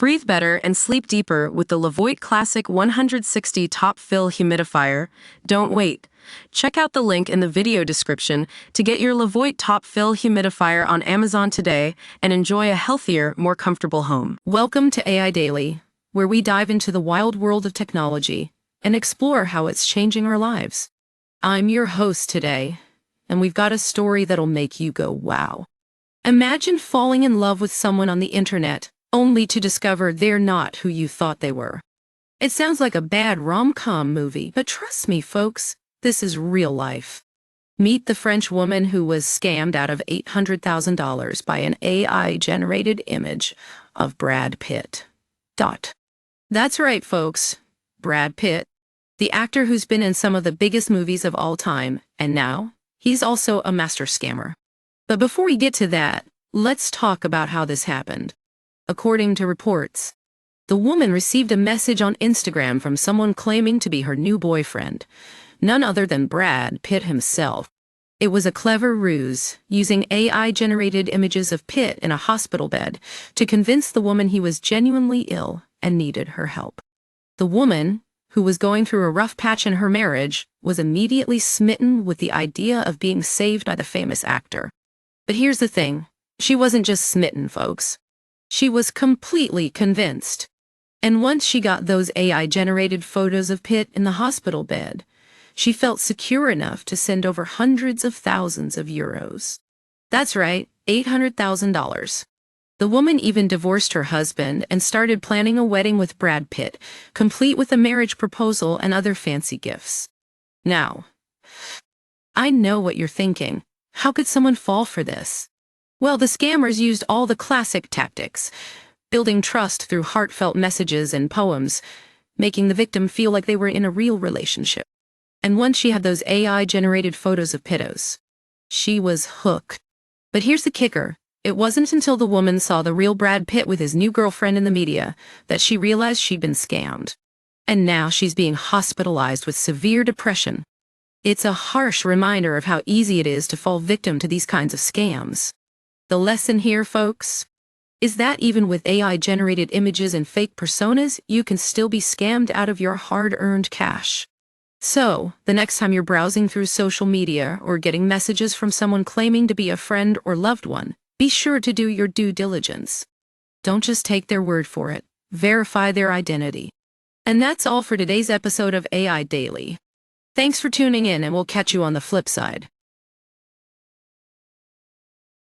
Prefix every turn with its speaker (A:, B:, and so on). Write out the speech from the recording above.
A: Breathe better and sleep deeper with the Levoit Classic 160 Top Fill Humidifier. Don't wait. Check out the link in the video description to get your Levoit Top Fill Humidifier on Amazon today and enjoy a healthier, more comfortable home. Welcome to AI Daily, where we dive into the wild world of technology and explore how it's changing our lives. I'm your host today, and we've got a story that'll make you go, wow. Imagine falling in love with someone on the internet, only to discover they're not who you thought they were. It sounds like a bad rom-com movie, but trust me, folks, this is real life. Meet the French woman who was scammed out of $800,000 by an AI-generated image of Brad Pitt. That's right, folks. Brad Pitt, the actor who's been in some of the biggest movies of all time, and now he's also a master scammer. But before we get to that, let's talk about how this happened. According to reports, the woman received a message on Instagram from someone claiming to be her new boyfriend, none other than Brad Pitt himself. It was a clever ruse, using AI-generated images of Pitt in a hospital bed to convince the woman he was genuinely ill and needed her help. The woman, who was going through a rough patch in her marriage, was immediately smitten with the idea of being saved by the famous actor. But here's the thing, she wasn't just smitten, folks. She was completely convinced. And once she got those AI-generated photos of Pitt in the hospital bed, she felt secure enough to send over hundreds of thousands of euros. That's right, $800,000. The woman even divorced her husband and started planning a wedding with Brad Pitt, complete with a marriage proposal and other fancy gifts. Now, I know what you're thinking. How could someone fall for this? Well, the scammers used all the classic tactics, building trust through heartfelt messages and poems, making the victim feel like they were in a real relationship. And once she had those AI-generated photos of Pittos, she was hooked. But here's the kicker. It wasn't until the woman saw the real Brad Pitt with his new girlfriend in the media that she realized she'd been scammed. And now she's being hospitalized with severe depression. It's a harsh reminder of how easy it is to fall victim to these kinds of scams. The lesson here, folks, is that even with AI-generated images and fake personas, you can still be scammed out of your hard-earned cash. So, the next time you're browsing through social media or getting messages from someone claiming to be a friend or loved one, be sure to do your due diligence. Don't just take their word for it. Verify their identity. And that's all for today's episode of AI Daily. Thanks for tuning in, and we'll catch you on the flip side.